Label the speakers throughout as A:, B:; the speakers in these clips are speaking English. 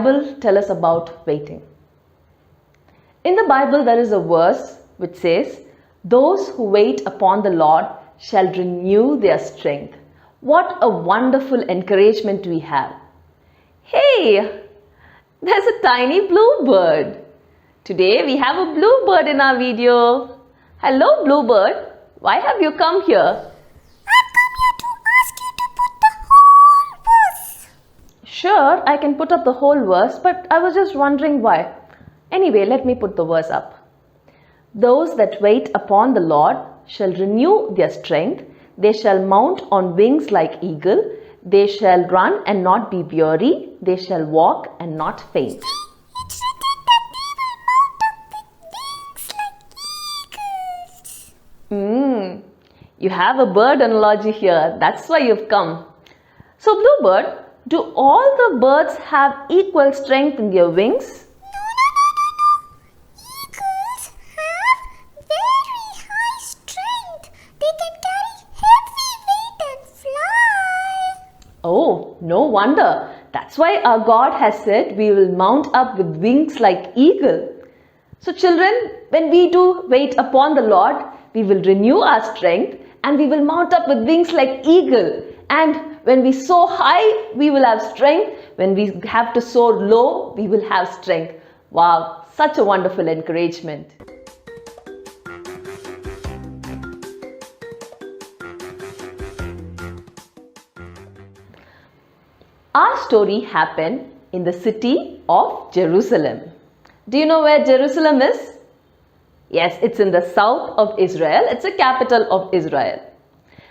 A: Bible tell us about waiting? In the Bible, there is a verse which says, "Those who wait upon the Lord shall renew their strength." What a wonderful encouragement we have. Hey, there's a tiny bluebird. Today we have a bluebird in our video. Hello bluebird, why have you come here?
B: I've come here to ask you to put the whole verse.
A: Sure, I can put up the whole verse, but I was just wondering why. Anyway, let me put the verse up. Those that wait upon the Lord shall renew their strength. They shall mount on wings like eagle. They shall run and not be weary. They shall walk and not faint.
B: It's written that they will mount up with wings like eagles.
A: You have a bird analogy here. That's why you've come. So, bluebird, do all the birds have equal strength in their wings?
B: No. Eagles have very high strength. They can carry heavy weight and fly.
A: Oh, no wonder. That's why our God has said we will mount up with wings like eagle. So children, when we do wait upon the Lord, we will renew our strength and we will mount up with wings like eagle. And when we soar high, we will have strength. When we have to soar low, we will have strength. Wow, such a wonderful encouragement. Our story happened in the city of Jerusalem. Do you know where Jerusalem is? Yes, it's in the south of Israel. It's the capital of Israel.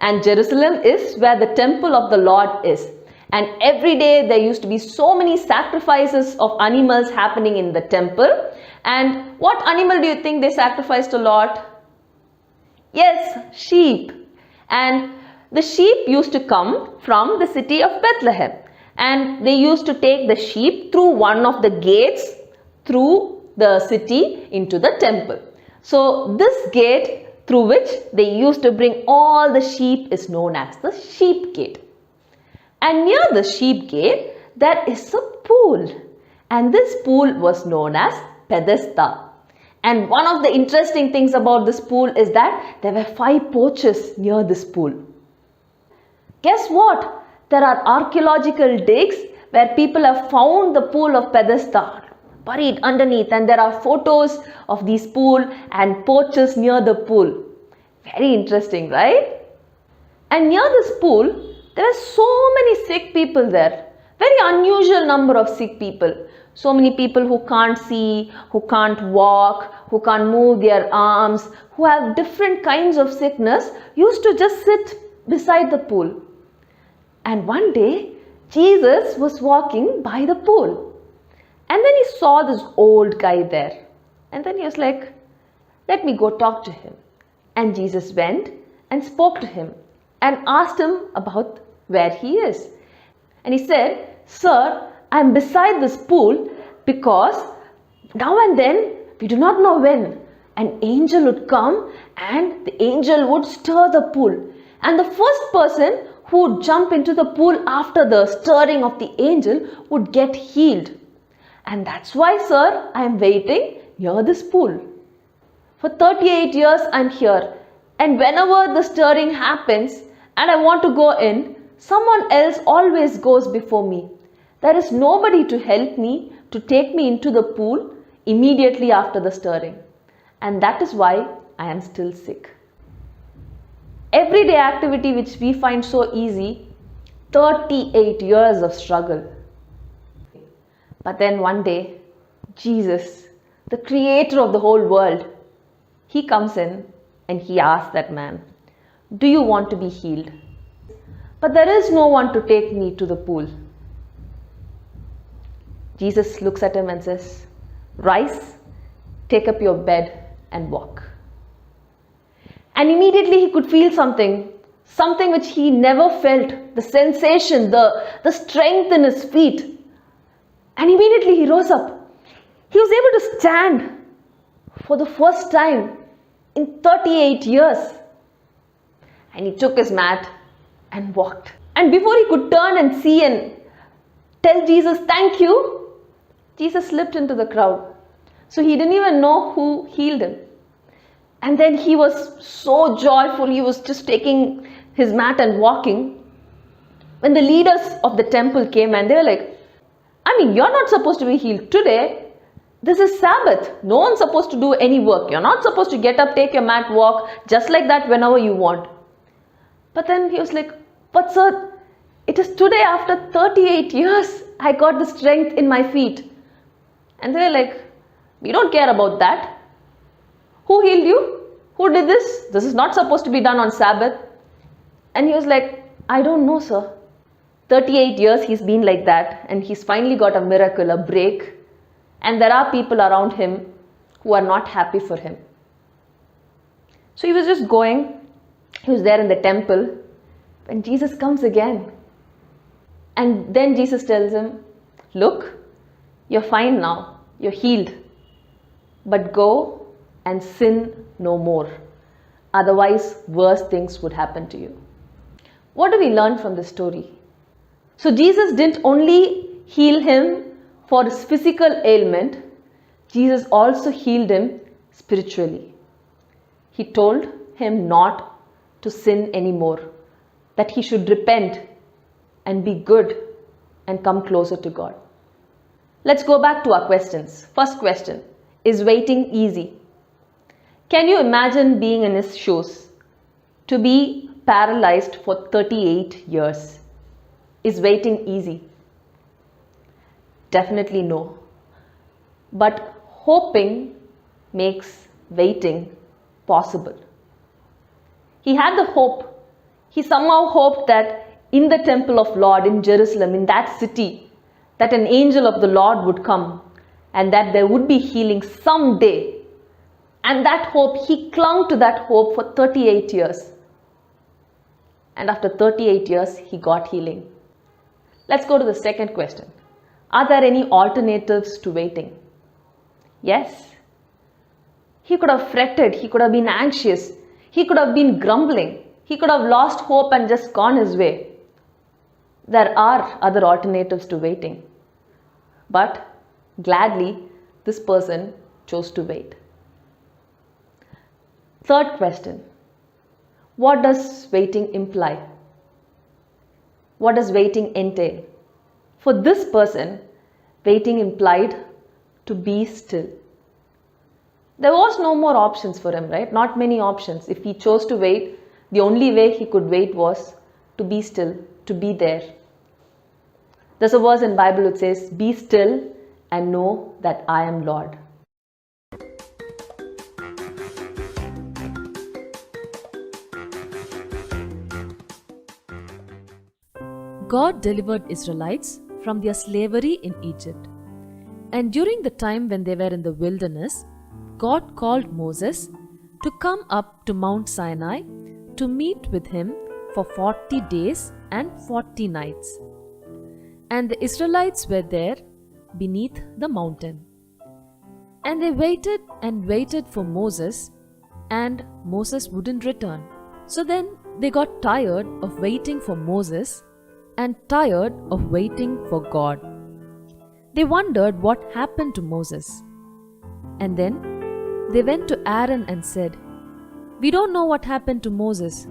A: And Jerusalem is where the temple of the Lord is. And every day there used to be so many sacrifices of animals happening in the temple. And what animal do you think they sacrificed to Lord? Yes, sheep. And the sheep used to come from the city of Bethlehem. And they used to take the sheep through one of the gates through the city into the temple. So this gate through which they used to bring all the sheep is known as the sheep gate. And near the sheep gate there is a pool. And this pool was known as Bethesda. And one of the interesting things about this pool is that there were 5 porches near this pool. Guess what? There are archaeological digs where people have found the pool of Bethesda buried underneath, and there are photos of these pool and porches near the pool. Very interesting, right? And near this pool, there are so many sick people there. Very unusual number of sick people. So many people who can't see, who can't walk, who can't move their arms, who have different kinds of sickness, used to just sit beside the pool. And one day, Jesus was walking by the pool. And then he saw this old guy there. And then he was like, let me go talk to him. And Jesus went and spoke to him and asked him about where he is. And he said, "Sir, I am beside this pool because now and then, we do not know when, an angel would come and the angel would stir the pool. And the first person who would jump into the pool after the stirring of the angel would get healed. And that's why, sir, I am waiting near this pool. For 38 years I am here, and whenever the stirring happens and I want to go in, someone else always goes before me. There is nobody to help me, to take me into the pool immediately after the stirring. And that is why I am still sick." Everyday activity which we find so easy, 38 years of struggle. But then one day, Jesus, the creator of the whole world, he comes in and he asks that man, "Do you want to be healed?" But there is no one to take me to the pool. Jesus looks at him and says, "Rise, take up your bed and walk." And immediately he could feel something which he never felt, the sensation, the strength in his feet. And immediately he rose up. He was able to stand for the first time in 38 years. And he took his mat and walked. And before he could turn and see and tell Jesus, "Thank you," Jesus slipped into the crowd. So he didn't even know who healed him. And then he was so joyful, he was just taking his mat and walking. When the leaders of the temple came and they were like, you're not supposed to be healed today. This is Sabbath. No one's supposed to do any work. You're not supposed to get up, take your mat, walk just like that whenever you want. But then he was like, but sir, it is today after 38 years I got the strength in my feet. And they were like, we don't care about that. Who healed you? Who did this? This is not supposed to be done on Sabbath. And he was like, I don't know, sir. 38 years he's been like that, and he's finally got a miracle, a break. And there are people around him who are not happy for him. So he was just going. He was there in the temple when Jesus comes again. And then Jesus tells him, look, you're fine now. You're healed. But go and sin no more. Otherwise, worse things would happen to you. What do we learn from this story? So Jesus didn't only heal him for his physical ailment, Jesus also healed him spiritually. He told him not to sin anymore, that he should repent and be good and come closer to God. Let's go back to our questions. First question, is waiting easy? Can you imagine being in his shoes? To be paralyzed for 38 years. Is waiting easy? Definitely no. But hoping makes waiting possible. He had the hope. He somehow hoped that in the temple of Lord in Jerusalem, in that city, that an angel of the Lord would come and that there would be healing someday. And that hope, he clung to that hope for 38 years. And after 38 years, he got healing. Let's go to the second question. Are there any alternatives to waiting? Yes. He could have fretted, he could have been anxious, he could have been grumbling, he could have lost hope and just gone his way. There are other alternatives to waiting. But gladly, this person chose to wait. Third question. What does waiting imply? What does waiting entail? For this person, waiting implied to be still. There was no more options for him, right? Not many options. If he chose to wait, the only way he could wait was to be still, to be there. There's a verse in Bible which says, be still and know that I am Lord.
C: God delivered Israelites from their slavery in Egypt. And during the time when they were in the wilderness, God called Moses to come up to Mount Sinai to meet with him for 40 days and 40 nights. And the Israelites were there beneath the mountain. And they waited and waited for Moses, and Moses wouldn't return. So then they got tired of waiting for Moses and tired of waiting for God. They wondered what happened to Moses. And then they went to Aaron and said, we don't know what happened to Moses.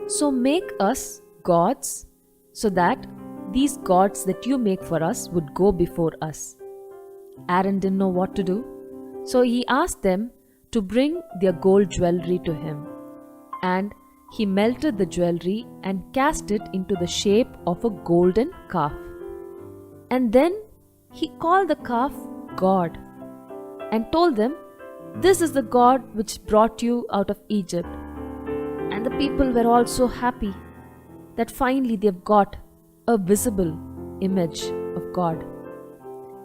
C: So make us gods so that these gods that you make for us would go before us. Aaron didn't know what to do. So he asked them to bring their gold jewelry to him. And he melted the jewelry and cast it into the shape of a golden calf. And then he called the calf God and told them, this is the God which brought you out of Egypt. And the people were all so happy that finally they've got a visible image of God.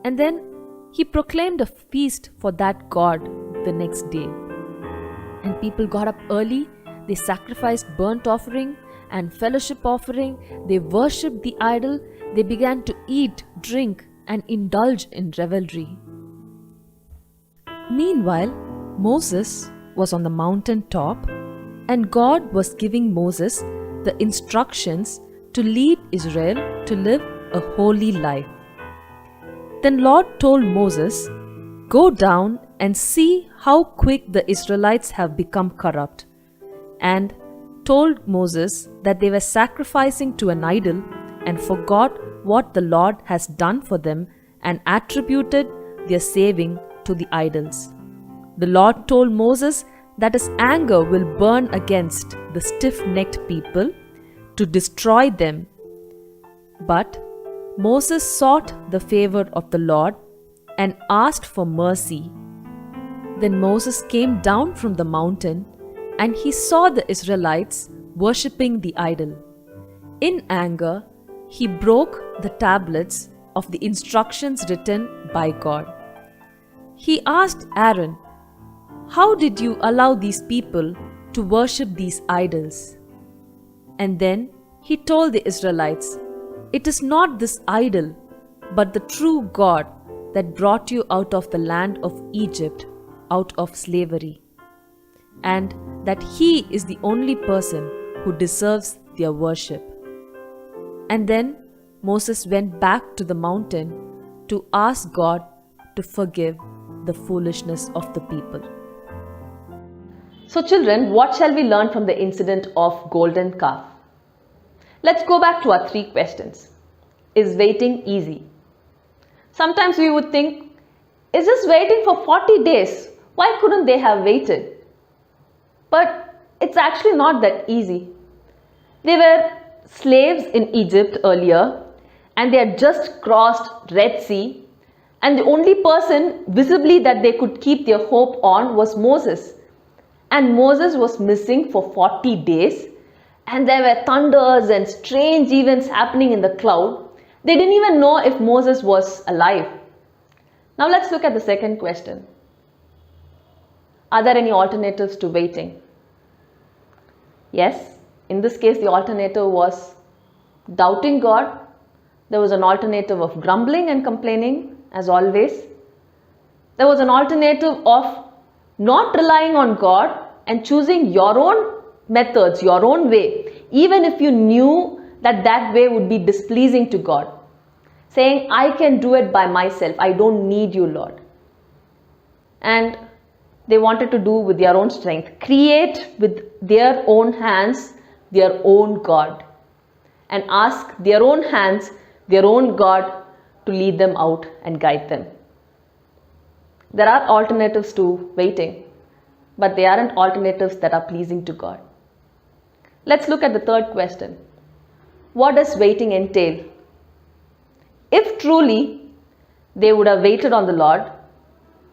C: And then he proclaimed a feast for that God the next day. And people got up early. They sacrificed burnt offering and fellowship offering. They worshipped the idol. They began to eat, drink, and indulge in revelry. Meanwhile, Moses was on the mountain top, and God was giving Moses the instructions to lead Israel to live a holy life. Then Lord told Moses, "Go down and see how quick the Israelites have become corrupt," and told Moses that they were sacrificing to an idol and forgot what the Lord has done for them and attributed their saving to the idols. The Lord told Moses that his anger will burn against the stiff-necked people to destroy them. But Moses sought the favor of the Lord and asked for mercy. Then Moses came down from the mountain and he saw the Israelites worshipping the idol. In anger, he broke the tablets of the instructions written by God. He asked Aaron, "How did you allow these people to worship these idols?" And then he told the Israelites, "It is not this idol, but the true God that brought you out of the land of Egypt, out of slavery, and that He is the only person who deserves their worship." And then Moses went back to the mountain to ask God to forgive the foolishness of the people.
A: So children, what shall we learn from the incident of golden calf? Let's go back to our 3 questions. Is waiting easy? Sometimes we would think, is this waiting for 40 days? Why couldn't they have waited? But it's actually not that easy. They were slaves in Egypt earlier and they had just crossed Red Sea, and the only person visibly that they could keep their hope on was Moses. And Moses was missing for 40 days, and there were thunders and strange events happening in the cloud. They didn't even know if Moses was alive. Now let's look at the second question. Are there any alternatives to waiting? Yes, in this case the alternative was doubting God. There was an alternative of grumbling and complaining, as always. There was an alternative of not relying on God and choosing your own methods, your own way, even if you knew that that way would be displeasing to God. Saying, "I can do it by myself. I don't need you, Lord." And they wanted to do with their own strength, create with their own hands their own God, and ask their own hands, their own God to lead them out and guide them. There are alternatives to waiting, but they aren't alternatives that are pleasing to God. Let's look at the third question. What does waiting entail? If truly they would have waited on the Lord,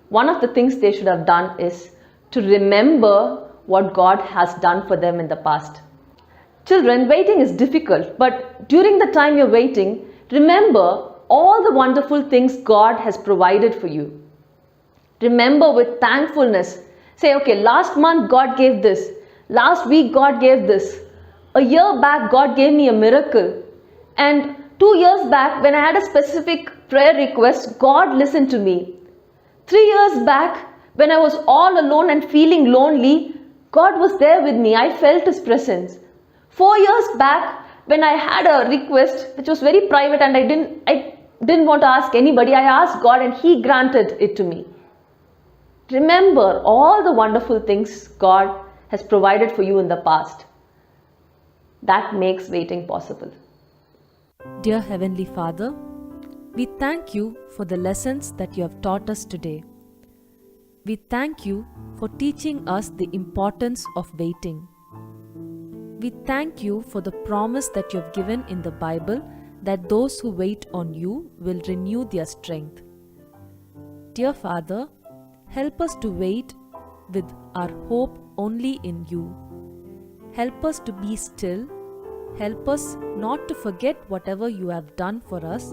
A: one of the things they should have done is to remember what God has done for them in the past. Children, waiting is difficult, but during the time you're waiting, remember all the wonderful things God has provided for you. Remember with thankfulness. Say, okay, last month God gave this. Last week God gave this. A year back God gave me a miracle. And 2 years back when I had a specific prayer request, God listened to me. 3 years back when I was all alone and feeling lonely, God was there with me. I felt His presence. 4 years back when I had a request which was very private and I didn't want to ask anybody, I asked God and He granted it to me. Remember all the wonderful things God has provided for you in the past. That makes waiting possible.
C: Dear Heavenly Father, we thank you for the lessons that you have taught us today. We thank you for teaching us the importance of waiting. We thank you for the promise that you have given in the Bible that those who wait on you will renew their strength. Dear Father, help us to wait with our hope only in you. Help us to be still. Help us not to forget whatever you have done for us,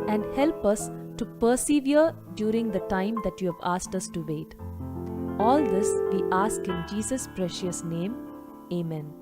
C: and help us to persevere during the time that you have asked us to wait. All this we ask in Jesus' precious name. Amen.